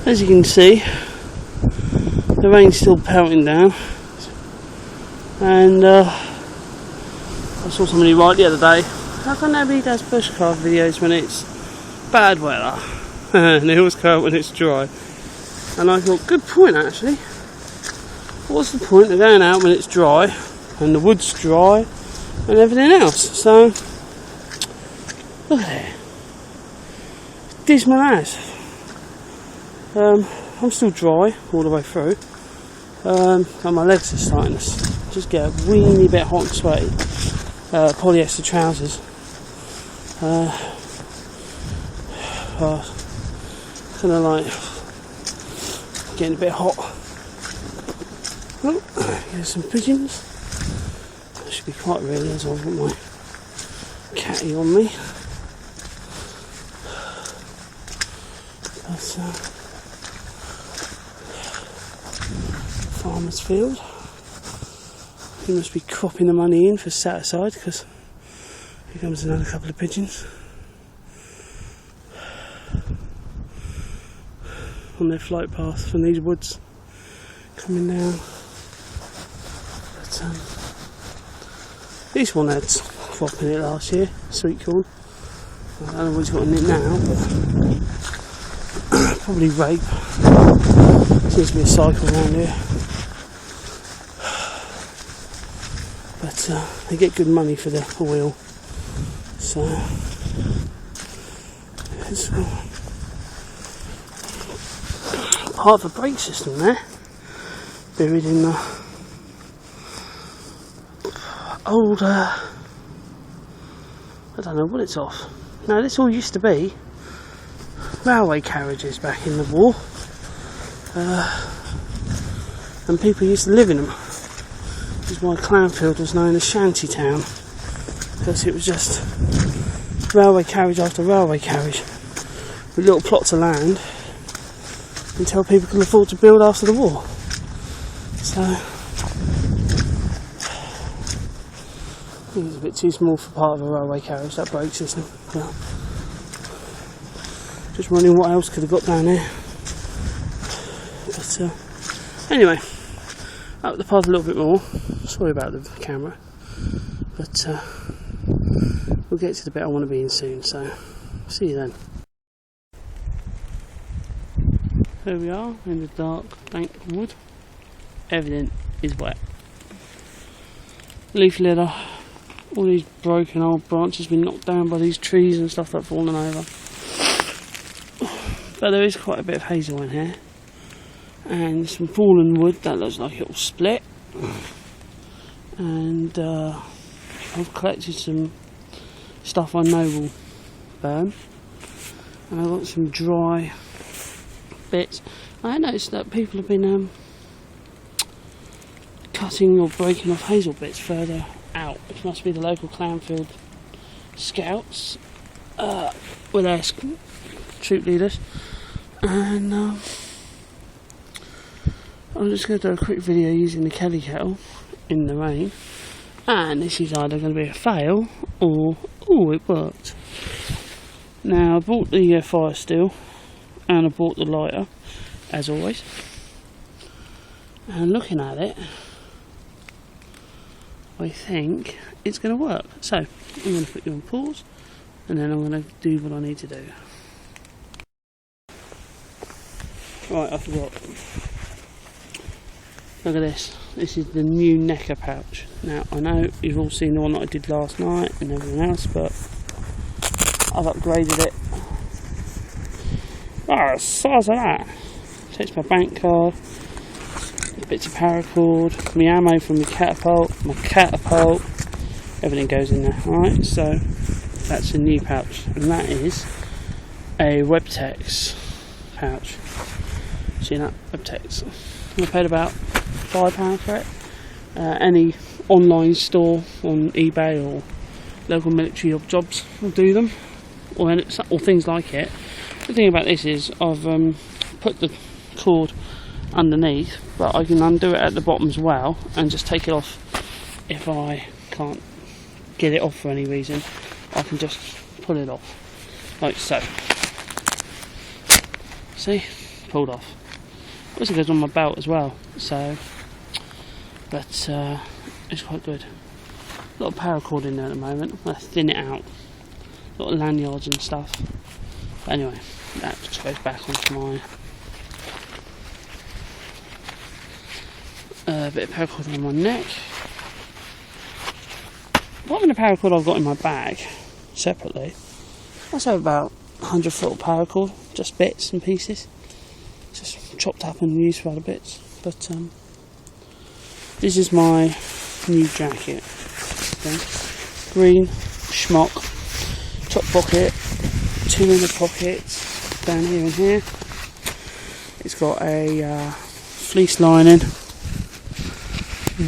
As you can see, the rain's still pelting down, and I saw somebody write the other day, how come nobody does bushcraft videos when it's bad weather and it always come when it's dry? And I thought, good point actually. What's the point of going out when it's dry and the wood's dry and everything else? So look at it, it's dismal as. I'm still dry all the way through, and my legs are starting to just get a weeny bit hot and sweaty. Polyester trousers, kind of like getting a bit hot. Oh, here's some pigeons. That should be quite real as I've got my catty on me. That's farmer's field. He must be cropping the money in for set aside, because here comes another couple of pigeons on their flight path from these woods coming down. But this one had crop in it last year, sweet corn. I don't know what he's got in it now, but probably rape. Seems to be a cycle around here. But they get good money for the oil, so it's part of a brake system there, buried in the old, I don't know what it's off. Now this all used to be railway carriages back in the war, and people used to live in them. This is why Clownfield was known as Shanty Town, because it was just railway carriage after railway carriage with little plots of land until people could afford to build after the war. So I think it's a bit too small for part of a railway carriage, that brake system. But just wondering what else could have got down there. But anyway, up the path a little bit more. Sorry about the camera, but we'll get to the bit I want to be in soon, so see you then. There we are in the dark, dank wood. Everything is wet. Leaf litter, all these broken old branches been knocked down by these trees and stuff that have fallen over. But there is quite a bit of hazel in here, and some fallen wood that looks like it will split. And I've collected some stuff I know will burn, and I've got some dry bits. I noticed that people have been cutting or breaking off hazel bits further out. It must be the local Clownfield scouts with their troop leaders. And I'm just going to do a quick video using the kettle in the rain, and this is either going to be a fail or it worked. Now I bought the fire steel and I bought the lighter as always, and looking at it I think it's going to work. So I'm going to put you on pause and then I'm going to do what I need to do. Right, I forgot. Look at this. This is the new necker pouch. Now, I know you've all seen the one that I did last night and everything else, but I've upgraded it. Oh, the size of that. Takes my bank card, bits of paracord, my ammo from my catapult, everything goes in there. Alright, so that's a new pouch, and that is a Webtex pouch. See that? Webtex. I paid about £5 for it. Any online store on eBay or local military jobs will do them, or things like it. The thing about this is I've put the cord underneath, but I can undo it at the bottom as well and just take it off if I can't get it off for any reason. I can just pull it off like so. See, pulled off. Also goes on my belt as well, so, but it's quite good. A lot of paracord in there at the moment. I'm going to thin it out. A lot of lanyards and stuff. But anyway, that just goes back onto my bit of paracord on my neck. Apart from the paracord I've got in my bag separately, I have about 100 foot of paracord, just bits and pieces, just chopped up and used for other bits. But this is my new jacket. Okay. Green schmock, top pocket, 2 inner pockets down here and here. It's got a fleece lining,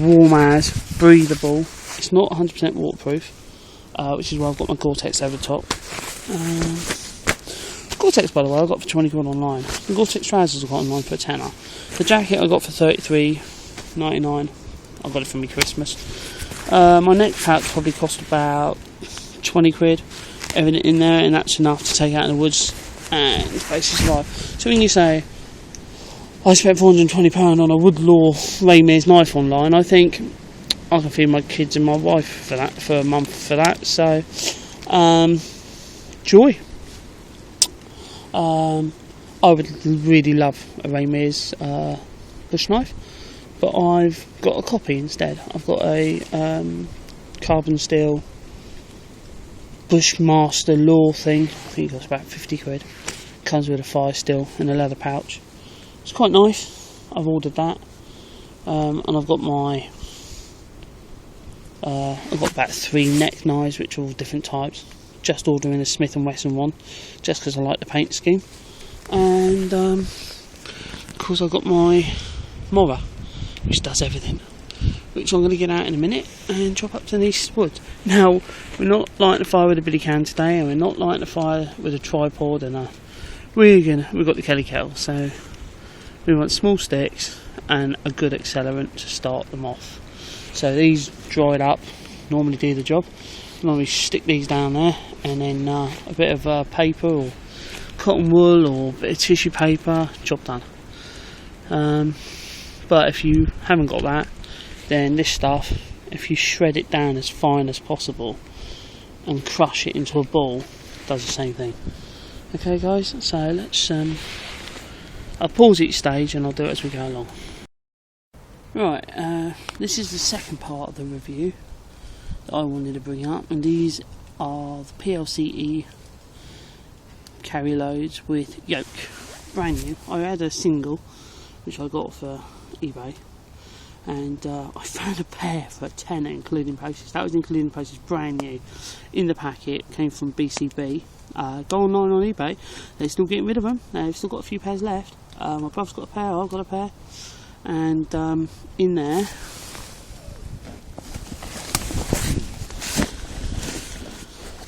warm as, breathable. It's not 100% waterproof, which is why I've got my Gore-Tex over the top. Gore-Tex, by the way, I got for 20 quid online. The Gore-Tex trousers I got online for a tenner. The jacket I got for $33.99. I got it for me Christmas. My neck pouch probably cost about 20 quid. Everything in there, and that's enough to take out in the woods and basically survive. So when you say I spent £420 on a Woodlaw Ramirez knife online, I think I can feed my kids and my wife for that, for a month for that. So joy. I would really love a Ramirez bush knife, but I've got a copy instead. I've got a carbon steel Bushmaster Law thing. I think it costs about 50 quid. Comes with a fire steel and a leather pouch. It's quite nice. I've ordered that, and I've got my I've got about 3 neck knives, which are all different types. Just ordering a Smith & Wesson one, just because I like the paint scheme. And of course I've got my Mora, which does everything, which I'm going to get out in a minute and chop up to the east wood. Now, we're not lighting a fire with a billy can today, and we're not lighting a fire with a tripod, and we've got the Kelly kettle, so we want small sticks and a good accelerant to start them off. So these dried up normally do the job. Normally stick these down there, and then a bit of paper or cotton wool or a bit of tissue paper, job done. But if you haven't got that, then this stuff, if you shred it down as fine as possible and crush it into a ball, does the same thing. Okay guys, so let's I'll pause each stage and I'll do it as we go along. Right, this is the second part of the review that I wanted to bring up, and these are the PLCE carry loads with yoke, brand new. I had a single which I got for eBay, and I found a pair for a tenner including postage. That was including postage, brand new in the packet, came from BCB. Go online on eBay, they're still getting rid of them. They've still got a few pairs left. My brother's got a pair, I've got a pair, and in there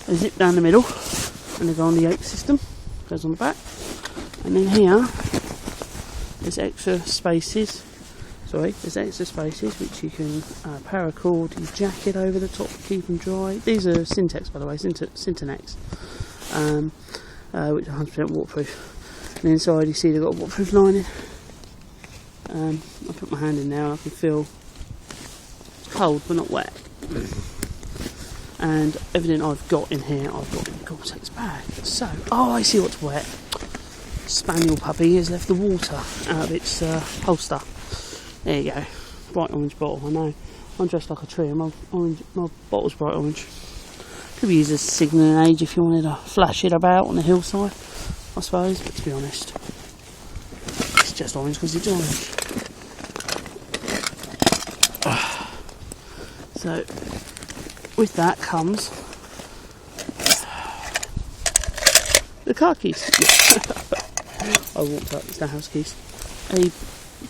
a zip down the middle, and they go on the yoke system, goes on the back, and then here there's extra spaces which you can paracord your jacket over the top to keep them dry. These are Syntex, by the way, Syntenex, which are 100% waterproof. And inside you see they've got a waterproof lining. I put my hand in there, I can feel it's cold but not wet. And everything I've got in here, I've got in a Gore-Tex bag. So, oh, I see what's wet. Spaniel puppy has left the water out of its holster. There you go. Bright orange bottle, I know. I'm dressed like a tree, and my bottle's bright orange. Could be used as a signalling aid if you wanted to flash it about on the hillside, I suppose, but to be honest, it's just orange because it's orange. So, with that comes the car keys. I walked up, it's the house keys. A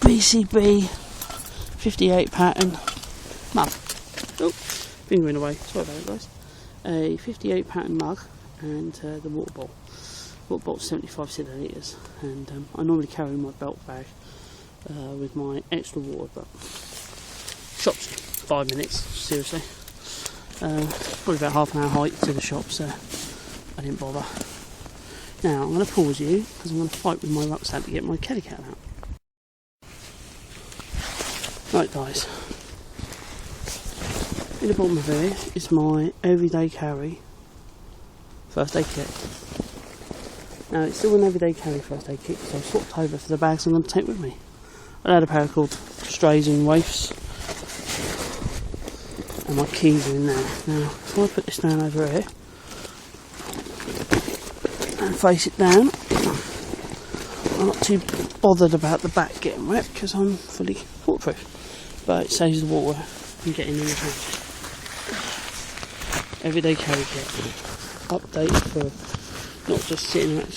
BCB 58 pattern mug. Oh, fingering away, sorry about it guys. A 58 pattern mug and the water bottle. Water bottle's 75 centilitres, and I normally carry my belt bag with my extra water, but shop's 5 minutes, seriously. Probably about half an hour hike to the shop, so I didn't bother. Now I'm going to pause you because I'm going to fight with my rucksack to get my kettle kettle out. Right guys, in the bottom of here is my everyday carry first aid kit. Now it's still an everyday carry first aid kit because I've swapped over for the bags I'm going to take with me. I had a pair called strays and waifs, and my keys are in there. Now if I put this down over here and face it down, I'm not too bothered about the back getting wet because I'm fully waterproof, but it saves the water from getting in the house. Everyday carry kit, updated for not just sitting around,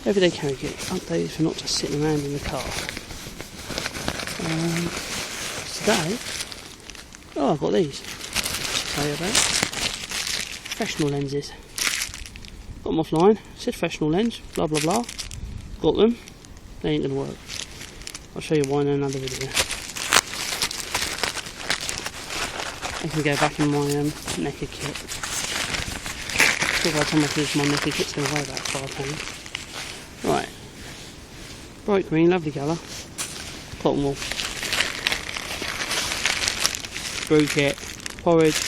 everyday carry kit, updated for not just sitting around in the car. Today, I've got these to tell you about. Professional lenses. Got them offline, said professional lens, blah blah blah. Got them, they ain't gonna work. I'll show you why in another video. I can go back in my necker kit. So by the time I finish my necker kit's gonna weigh about £5. Right. Bright green, lovely colour. Cotton wool. Brew kit, porridge,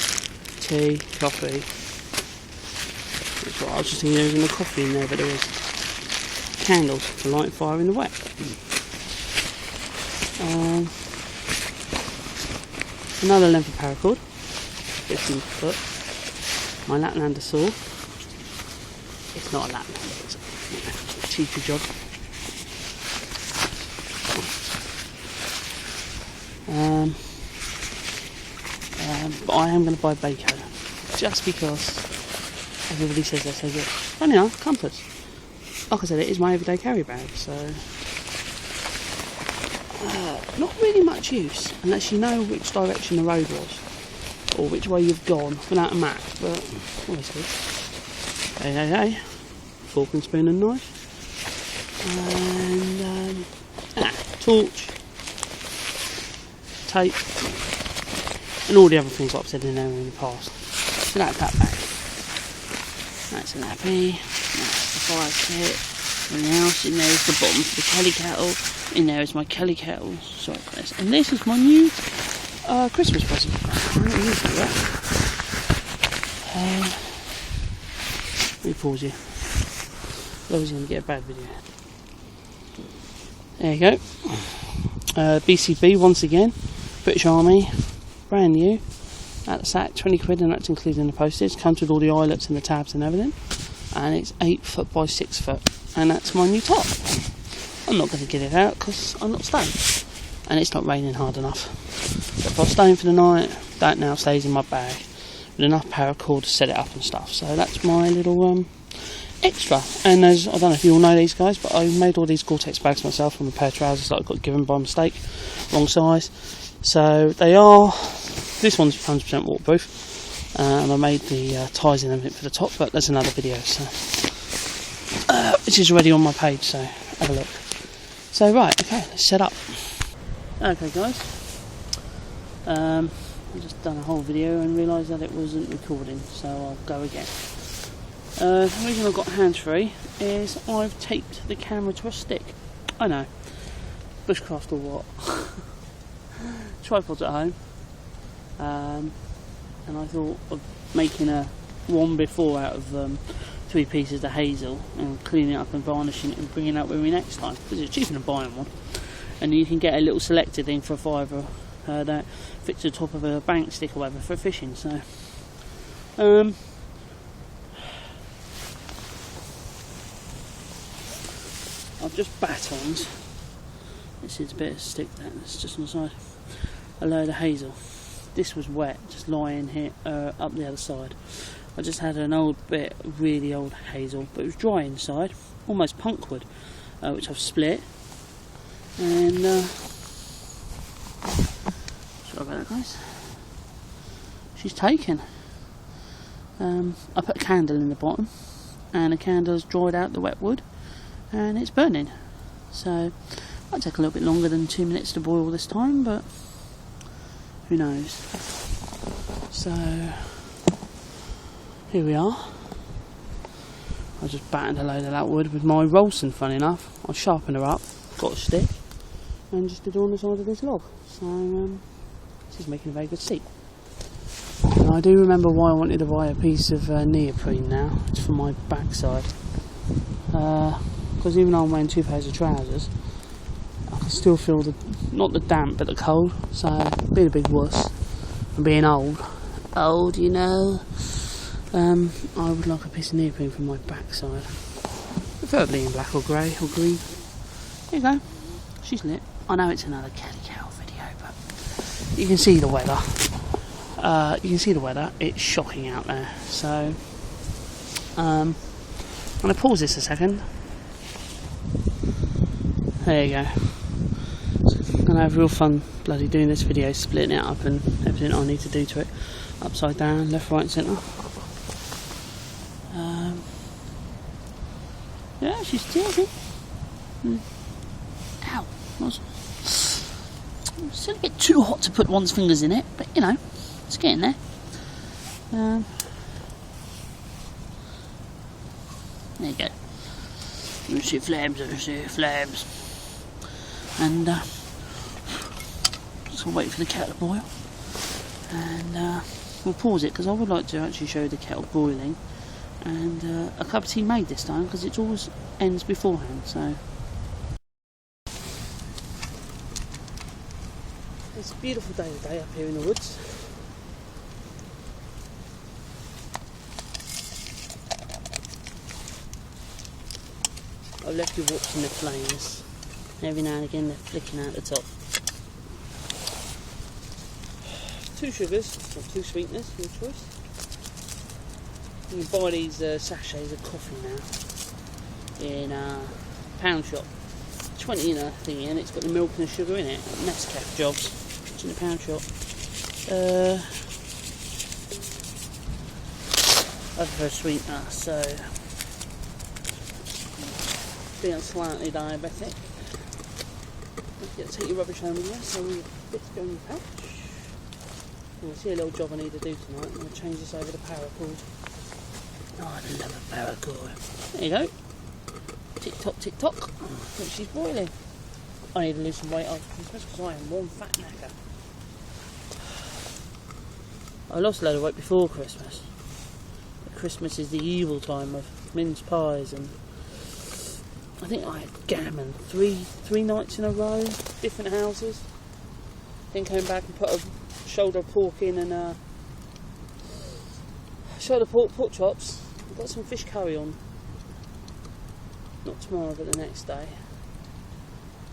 tea, coffee. That's what I was just thinking there was no coffee in there, but there is. Candles for lighting fire in the wet. Another length of paracord, 15 foot. My Laplander saw. It's not a Laplander, it's a cheaper job. But I am going to buy Baco, just because everybody says they're so good. Funny enough, compass. Like I said, it is my everyday carry bag, so not really much use unless you know which direction the road was or which way you've gone without a map, but always good. Hey, fork and spoon and knife, and torch, tape, and all the other things I've said in there in the past. So that's that bag. That's a nappy, that's the fire kit, and the else in there is the bottom for the Kelly kettle, in there is my Kelly kettle, sorry for this, and this is my new Christmas present. I haven't used it yet. Let me pause you, otherwise you're going to get a bad video. There you go, BCB once again, British Army, brand new. At the sack, 20 quid, and that's including the postage. Comes with all the eyelets and the tabs and everything. And it's 8 foot by 6 foot. And that's my new top. I'm not going to get it out because I'm not staying. And it's not raining hard enough. But if I was staying for the night, that now stays in my bag. With enough paracord to set it up and stuff. So that's my little extra. And I don't know if you all know these guys, but I made all these Gore-Tex bags myself from a pair of trousers that I got given by mistake. Wrong size. So they are... This one's 100% waterproof, and I made the ties and everything for the top, but there's another video, so which is already on my page, so have a look. So right, okay, let's set up. Okay guys, I just done a whole video and realised that it wasn't recording, so I'll go again. The reason I've got hands-free is I've taped the camera to a stick. I know, Bushcraft or what. Tripods at home. And I thought of making a one before out of 3 pieces of hazel and cleaning it up and varnishing it and bringing it up with me next time, because it's cheaper than buying one, and you can get a little selected thing for a £5 that fits to the top of a bank stick or whatever for fishing. So I've just batoned, this is a bit of stick that's just on the side, a load of hazel. This was wet, just lying here up the other side. I just had an old bit, really old hazel, but it was dry inside, almost punk wood, which I've split. And sorry about that, guys. She's taken. I put a candle in the bottom, and the candle's dried out the wet wood, and it's burning. So it might take a little bit longer than 2 minutes to boil this time, but who knows. So here we are. I just battened a load of that wood with my Rolson, funny enough. I sharpened her up, got a stick, and just did it on the side of this log. So this is making a very good seat. And I do remember why I wanted to buy a piece of neoprene now. It's for my backside. Because even though I'm wearing 2 pairs of trousers, I can still feel not the damp but the cold. So being a big wuss and being old, you know, I would like a piece of neoprene for my backside, preferably in black or grey or green. There you go. She's lit. I know it's another catty cow video, but you can see the weather. It's shocking out there. So I'm going to pause this a second. There you go. I'm going to have real fun bloody doing this video, splitting it up and everything I need to do to it. Upside down, left, right and centre. Yeah, she's still Ow. It's still a bit too hot to put one's fingers in it, but you know, it's getting there. There you go. You see flames, and just gonna wait for the kettle to boil, and we'll pause it because I would like to actually show the kettle boiling, and a cup of tea made this time because it always ends beforehand. So it's a beautiful day today up here in the woods. I've left you watching the flames. Every now and again they're flicking out the top. 2 sugars, or 2 sweeteners, your choice. You can buy these sachets of coffee now in a pound shop. 20 in a thingy, and it's got the milk and the sugar in it. Nescafe jobs. It's in a pound shop. I prefer sweetener, so being slightly diabetic. You take your rubbish home with you, so we bits go in your pouch. You'll see a little job I need to do tonight. I'm going to change this over to paracord. Oh, I love a paracord. There you go. Tick tock, tick tock. Look, she's boiling. I need to lose some weight after Christmas because I am one fat knacker. I lost a load of weight before Christmas. But Christmas is the evil time of mince pies, and I think I had gammon three nights in a row, different houses. Then came back and put a shoulder of pork in, and shoulder pork chops. I've got some fish curry on. Not tomorrow, but the next day.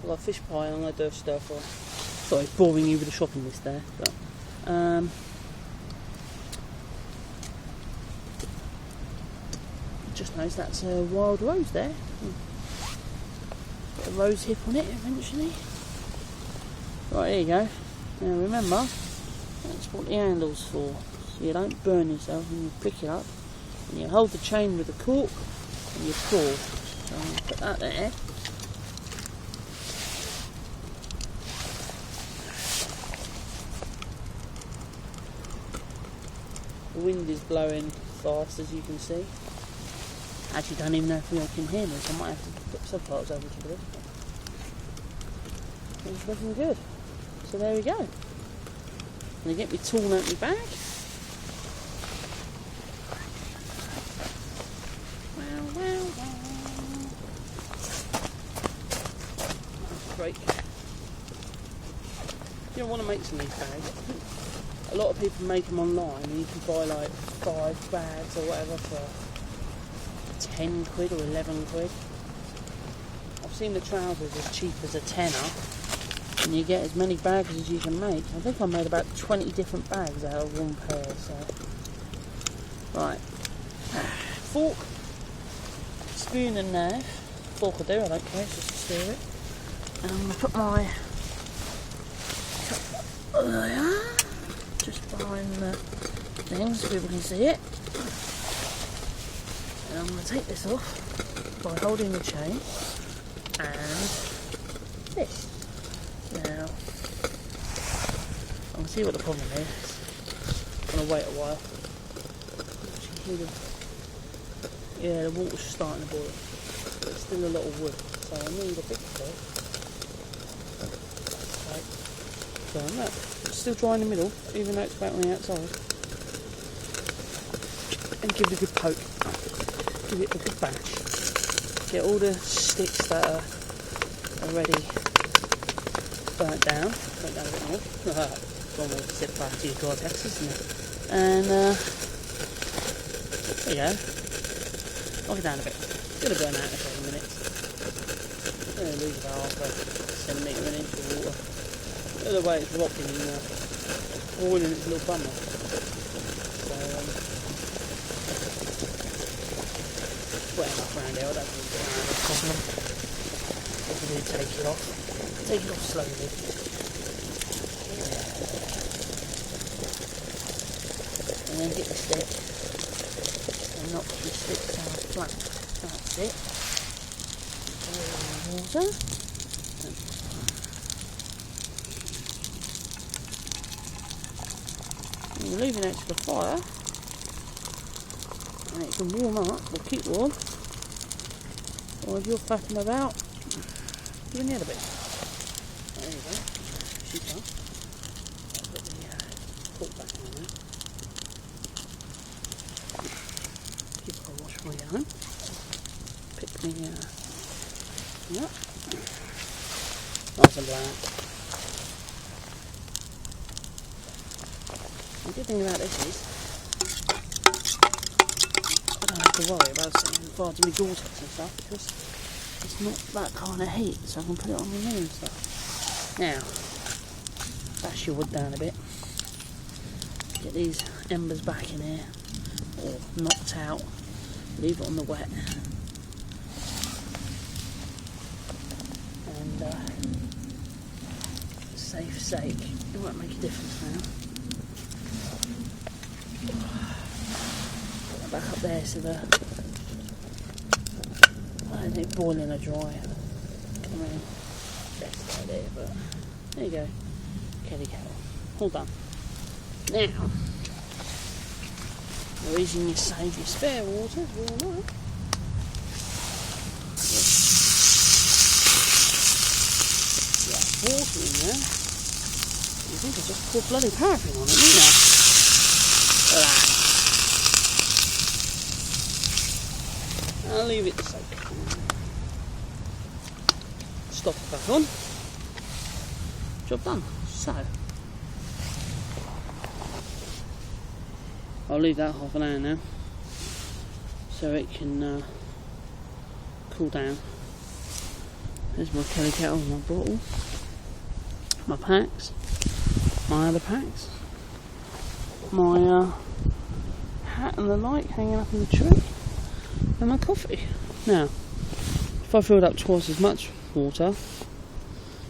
I've got fish pie and I'm going to do a stir fry. Sorry, boring you with the shopping list there. But, just noticed that's a wild rose there. Got a rose hip on it eventually. Right, there you go. Now remember, that's what the handle's for. So you don't burn yourself when you pick it up. And you hold the chain with the cork and you pour. So I'll put that there. The wind is blowing fast, as you can see. I actually don't even know if you can hear me, so I might have to put subtitles over to this. It's looking good. So there we go. I'm going to get me tool out my bag. Break. You don't want to make some of these bags. A lot of people make them online, and you can buy like 5 bags or whatever for 10 quid or 11 quid. I've seen the trousers as cheap as a tenner, and you get as many bags as you can make. I think I made about 20 different bags out of one pair. So, right, fork, spoon, and knife. Fork will do. I don't care. It's just to stir it. And I'm going to put my just behind the thing so people can see it. And I'm going to take this off by holding the chain and this. Now, I'm going to see what the problem is. I'm going to wait a while. Yeah, the water's starting to boil. But it's still a lot of wood, so I need a bit of it. So look, it's still dry in the middle, even though it's about on the outside. And give it a good poke. Give it a good bash. Get all the sticks that are already burnt down a bit more. One way to set back to your Gore-Tex, isn't it? And there you go. Knock it down a bit. It's going to burn out in a couple of minutes. I'm going to lose about half a centimetre an inch of water. Look at the way it's rocking and boiling its little bum off. So, wet enough around here, I don't think it's going to have a problem. If we do take it off slowly. And then get the stick and knock the stick down flat. That's it. Water. And you're leaving it to the fire, and it can warm up or keep warm. Or if you're faffing about, give it the other bit. There you go. She's done. I'll put the cork back on there. Give it a wash for you home. Pick the yep. Nice and black. The good thing about this is I don't have to worry about sitting involved in my Gore-Tex and stuff because it's not that kind of heat, so I can put it on my knee and stuff. Now, bash your wood down a bit. Get these embers back in here, or knocked out. Leave it on the wet. And for safe sake, it won't make a difference now. Put that back up there so I don't think boiling or dry. I mean, best idea, but there you go. Kettle. All done. Now, the reason you save your spare water, as we all know, water in there. You think I just put bloody paraffin on it, didn't you? Look at that. I'll leave it to soak. Stop it back on. Job done. So I'll leave that half an hour now, so it can cool down. There's my Kelly kettle, my bottle, my packs, my other packs, my hat and the light hanging up in the tree, and my coffee. Now, if I filled up twice as much water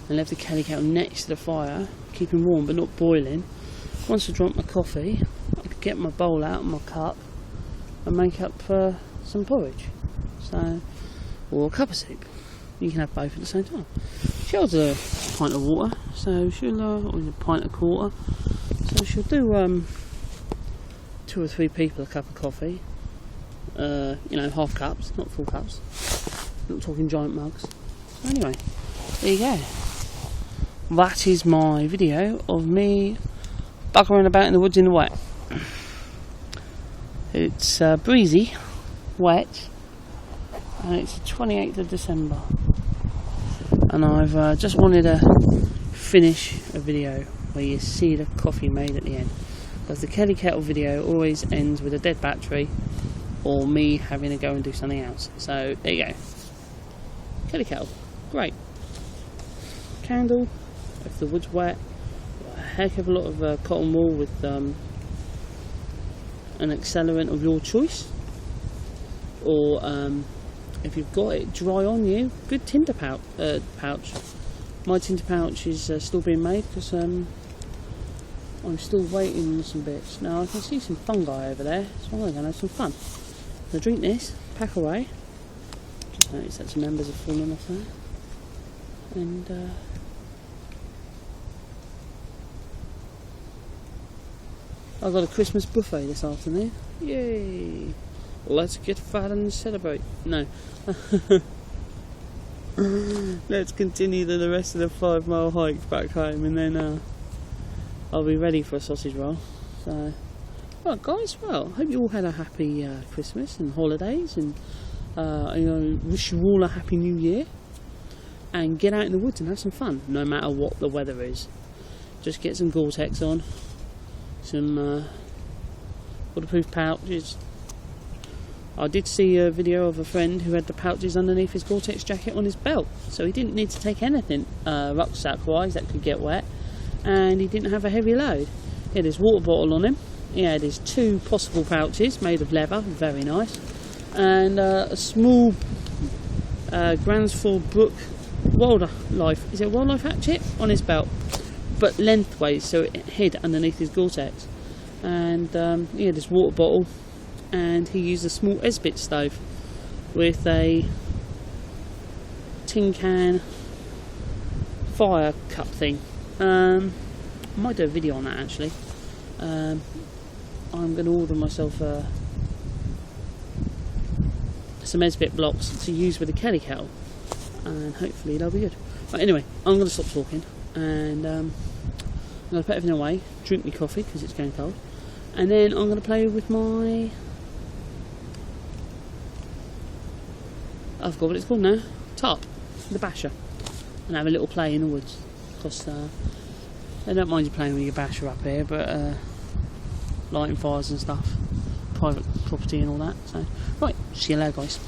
and left the Kelly kettle next to the fire, keeping warm but not boiling, once I drunk my coffee, I could get my bowl out and my cup and make up some porridge, or a cup of soup. You can have both at the same time. She holds a pint of water, so she'll, or a pint and a quarter, so she'll do 2 or 3 people a cup of coffee. Half cups, not full cups. Not talking giant mugs. So anyway, there you go. That is my video of me buggering about in the woods in the wet. It's breezy, wet, and it's the 28th of December. And I've just wanted to finish a video where you see the coffee made at the end. Because the Kelly kettle video always ends with a dead battery or me having to go and do something else. So there you go. Kelly kettle, great. Candle, if the wood's wet, a heck of a lot of cotton wool with an accelerant of your choice, or if you've got it dry on you, good tinder pouch. My tinder pouch is still being made because I'm still waiting on some bits. Now I can see some fungi over there, so I'm going to have some fun. So drink this, pack away. Just noticed that some embers have fallen off there, and I've got a Christmas buffet this afternoon. Yay! let's get fat and celebrate. No. Let's continue the rest of the 5 mile hike back home, and then I'll be ready for a sausage roll. So, well, guys, well, hope you all had a happy Christmas and holidays, and wish you all a happy New Year. And get out in the woods and have some fun, no matter what the weather is. Just get some Gore-Tex on, some waterproof pouches. I did see a video of a friend who had the pouches underneath his Gore-Tex jacket on his belt, so he didn't need to take anything rucksack-wise that could get wet, and he didn't have a heavy load. He had his water bottle on him, he had his 2 possible pouches made of leather, very nice, and a small Gransford Brook wildlife, is it wildlife hatchet on his belt, but lengthways, so it hid underneath his Gore-Tex. And he had his water bottle, and he used a small Esbit stove with a tin can fire cup thing. I might do a video on that actually. I'm going to order myself some Esbit blocks to use with a kettle, and hopefully they'll be good. But anyway, I'm going to stop talking, and I'm going to put everything away, drink my coffee because it's going cold, and then I'm going to play with my, I forgot what it's called now, tarp, the basher, and have a little play in the woods, because they don't mind you playing with your basher up here, but lighting fires and stuff, private property and all that. So right, see you later guys.